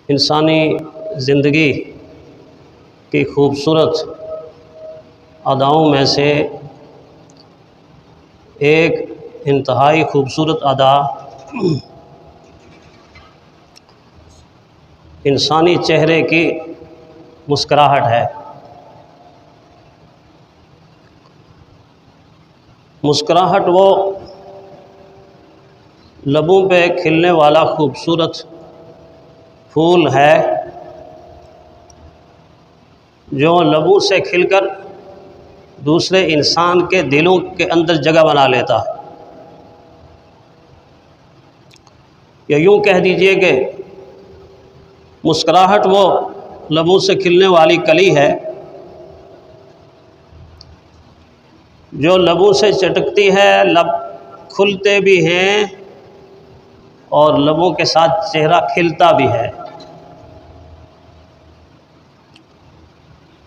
انسانی زندگی کی خوبصورت اداؤں میں سے ایک انتہائی خوبصورت ادا انسانی چہرے کی مسکراہٹ ہے۔ مسکراہٹ وہ لبوں پہ کھلنے والا خوبصورت پھول ہے جو لبوں سے کھل کر دوسرے انسان کے دلوں کے اندر جگہ بنا لیتا ہے، یا یوں کہہ دیجئے کہ مسکراہٹ وہ لبوں سے کھلنے والی کلی ہے جو لبوں سے چٹکتی ہے، لب کھلتے بھی ہیں اور لبوں کے ساتھ چہرہ کھلتا بھی ہے۔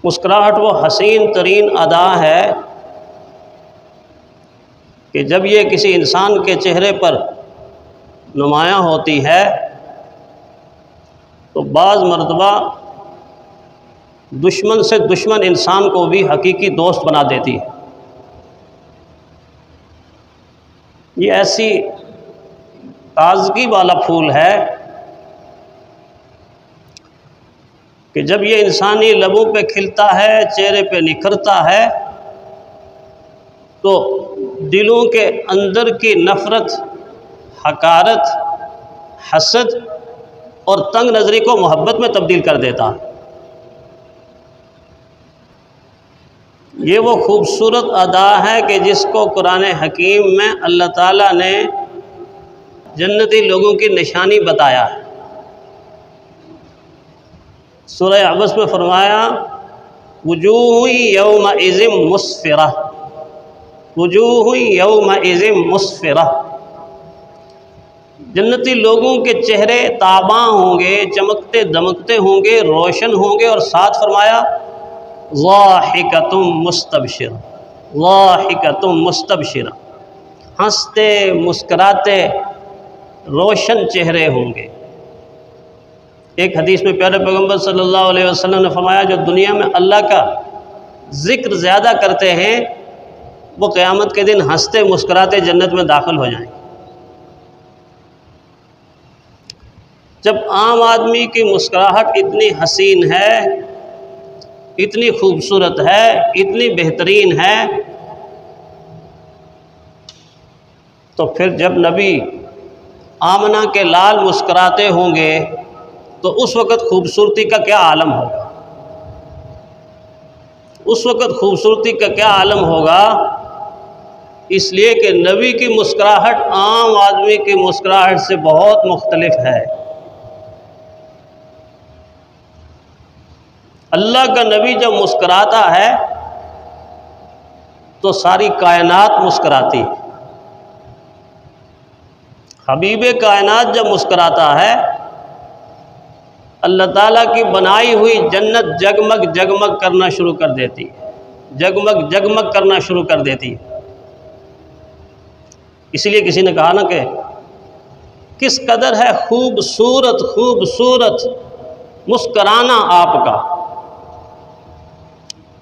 مسکراہٹ وہ حسین ترین ادا ہے کہ جب یہ کسی انسان کے چہرے پر نمایاں ہوتی ہے تو بعض مرتبہ دشمن سے دشمن انسان کو بھی حقیقی دوست بنا دیتی ہے۔ یہ ایسی تازگی والا پھول ہے کہ جب یہ انسانی لبوں پہ کھلتا ہے، چہرے پہ نکھرتا ہے تو دلوں کے اندر کی نفرت، حقارت، حسد اور تنگ نظری کو محبت میں تبدیل کر دیتا ہے۔ یہ وہ خوبصورت ادا ہے کہ جس کو قرآن حکیم میں اللہ تعالیٰ نے جنتی لوگوں کی نشانی بتایا ہے۔ سورہ عبس میں فرمایا وجوہ یومئذ مسفرہ، وجوہ یومئذ مسفرہ، جنتی لوگوں کے چہرے تاباں ہوں گے، چمکتے دمکتے ہوں گے، روشن ہوں گے، اور ساتھ فرمایا ضاحکۃ مستبشرہ، ضاحکۃ مستبشرہ، ہنستے مسکراتے روشن چہرے ہوں گے۔ ایک حدیث میں پیارے پیغمبر صلی اللہ علیہ وسلم نے فرمایا جو دنیا میں اللہ کا ذکر زیادہ کرتے ہیں وہ قیامت کے دن ہنستے مسکراتے جنت میں داخل ہو جائیں۔ جب عام آدمی کی مسکراہٹ اتنی حسین ہے، اتنی خوبصورت ہے، اتنی بہترین ہے، تو پھر جب نبی آمنہ کے لال مسکراتے ہوں گے تو اس وقت خوبصورتی کا کیا عالم ہوگا، اس وقت خوبصورتی کا کیا عالم ہوگا۔ اس لیے کہ نبی کی مسکراہٹ عام آدمی کی مسکراہٹ سے بہت مختلف ہے۔ اللہ کا نبی جب مسکراتا ہے تو ساری کائنات مسکراتی ہے۔ حبیب کائنات جب مسکراتا ہے اللہ تعالیٰ کی بنائی ہوئی جنت جگمگ جگمگ کرنا شروع کر دیتی ہے، جگمگ جگمگ کرنا شروع کر دیتی ہے۔ اس لیے کسی نے کہا نا کہ کس قدر ہے خوبصورت خوبصورت مسکرانا آپ کا،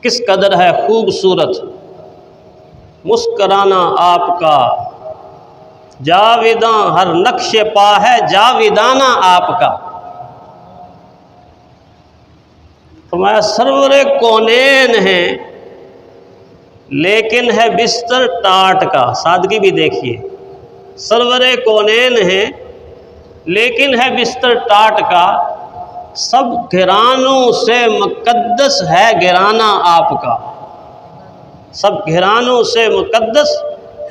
کس قدر ہے خوبصورت مسکرانا آپ کا، جاویداں ہر نقش پا ہے جاویدانہ آپ کا۔ فرمایا سرور کونین ہیں لیکن ہے بستر ٹاٹ کا، سادگی بھی دیکھیے، سرور کونین ہیں لیکن ہے بستر ٹاٹ کا، سب گھرانوں سے مقدس ہے گھرانہ آپ کا، سب گھرانوں سے مقدس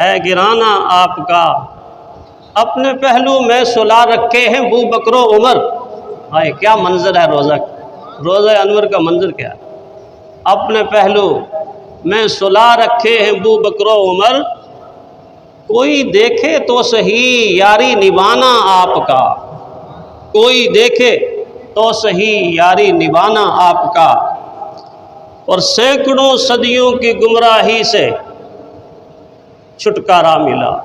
ہے گھرانہ آپ کا۔ اپنے پہلو میں سلا رکھے ہیں بو بکر و عمر، ہائے کیا منظر ہے روضہ انور کا منظر کیا ہے۔ اپنے پہلو میں سلا رکھے ہیں بو بکر و عمر، کوئی دیکھے تو صحیح یاری نبھانا آپ کا، کوئی دیکھے تو صحیح یاری نبھانا آپ کا۔ اور سینکڑوں صدیوں کی گمراہی سے چھٹکارا ملا،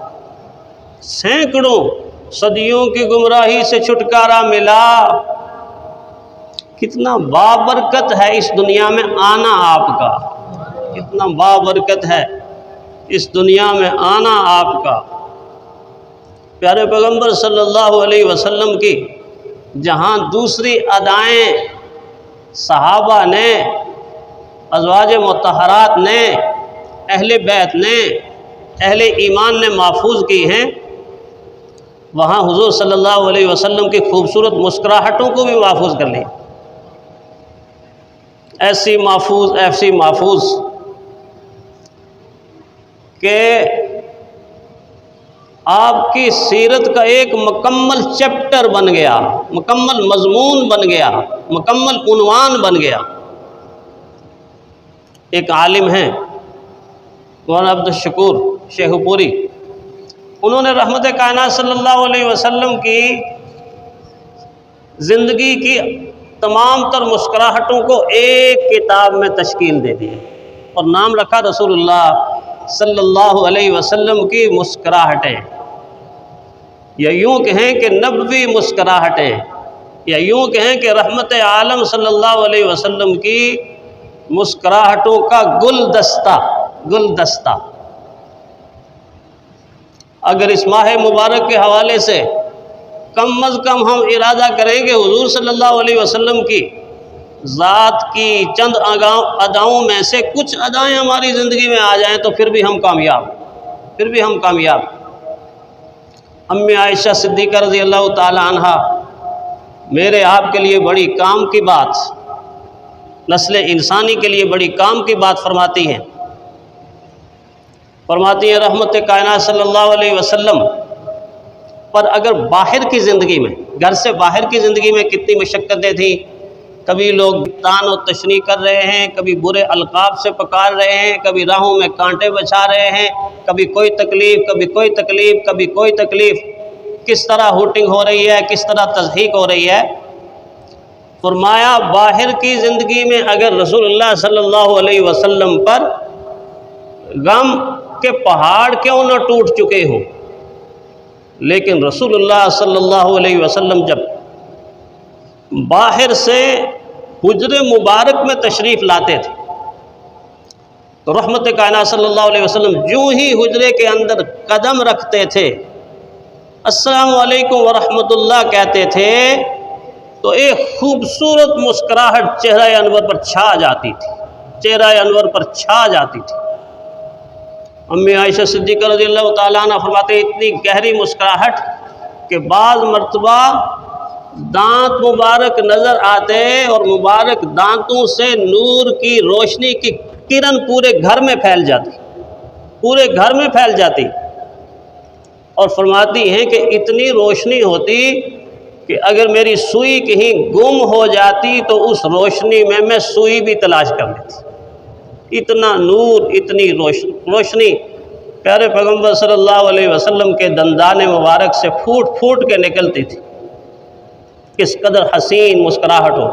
سینکڑوں صدیوں کی گمراہی سے چھٹکارا ملا، کتنا بابرکت ہے اس دنیا میں آنا آپ کا، کتنا بابرکت ہے اس دنیا میں آنا آپ کا۔ پیارے پیغمبر صلی اللہ علیہ وسلم کی جہاں دوسری ادائیں صحابہ نے، ازواج مطہرات نے، اہل بیت نے، اہل ایمان نے محفوظ کی ہیں، وہاں حضور صلی اللہ علیہ وسلم کی خوبصورت مسکراہٹوں کو بھی محفوظ کر لیا۔ ایسی محفوظ کہ آپ کی سیرت کا ایک مکمل چیپٹر بن گیا، مکمل مضمون بن گیا، مکمل عنوان بن گیا۔ ایک عالم ہیں مولانا عبد الشکور شیخ پوری، انہوں نے رحمت کائنات صلی اللہ علیہ وسلم کی زندگی کی تمام تر مسکراہٹوں کو ایک کتاب میں تشکیل دے دی اور نام رکھا رسول اللہ صلی اللہ علیہ وسلم کی مسکراہٹیں، یا یوں کہیں کہ نبوی مسکراہٹیں، یا یوں کہیں کہ رحمت عالم صلی اللہ علیہ وسلم کی مسکراہٹوں کا گلدستہ۔ اگر اس ماہ مبارک کے حوالے سے کم از کم ہم ارادہ کریں کہ حضور صلی اللہ علیہ وسلم کی ذات کی چند اداؤں میں سے کچھ ادائیں ہماری زندگی میں آ جائیں تو پھر بھی ہم کامیاب۔ امی عائشہ صدیقہ رضی اللہ تعالی عنہا میرے آپ کے لیے بڑی کام کی بات، نسل انسانی کے لیے بڑی کام کی بات فرماتی ہیں رحمت کائنات صلی اللہ علیہ وسلم پر اگر باہر کی زندگی میں، گھر سے باہر کی زندگی میں کتنی مشقتیں تھیں، کبھی لوگ طعن و تشنیع کر رہے ہیں، کبھی برے القاب سے پکار رہے ہیں، کبھی راہوں میں کانٹے بچھا رہے ہیں، کبھی کوئی تکلیف، کس طرح ہوٹنگ ہو رہی ہے، کس طرح تضحیک ہو رہی ہے۔ فرمایا باہر کی زندگی میں اگر رسول اللہ صلی اللہ علیہ وسلم پر غم کے پہاڑ کیوں نہ ٹوٹ چکے ہوں، لیکن رسول اللہ صلی اللہ علیہ وسلم جب باہر سے حجر مبارک میں تشریف لاتے تھے تو رحمت کائنات صلی اللہ علیہ وسلم جو ہی حجرے کے اندر قدم رکھتے تھے، السلام علیکم ورحمۃ اللہ کہتے تھے تو ایک خوبصورت مسکراہٹ چہرہ انور پر چھا جاتی تھی۔ امی عائشہ صدیقہ رضی اللہ تعالیٰ عنہ فرماتے ہیں اتنی گہری مسکراہٹ کہ بعض مرتبہ دانت مبارک نظر آتے اور مبارک دانتوں سے نور کی روشنی کی کرن پورے گھر میں پھیل جاتی اور فرماتی ہیں کہ اتنی روشنی ہوتی کہ اگر میری سوئی کہیں گم ہو جاتی تو اس روشنی میں سوئی بھی تلاش کر لیتی۔ اتنا نور، اتنی روشنی پیارے پیغمبر صلی اللہ علیہ وسلم کے دندان مبارک سے پھوٹ کے نکلتی تھی۔ کس قدر حسین مسکراہٹ ہو۔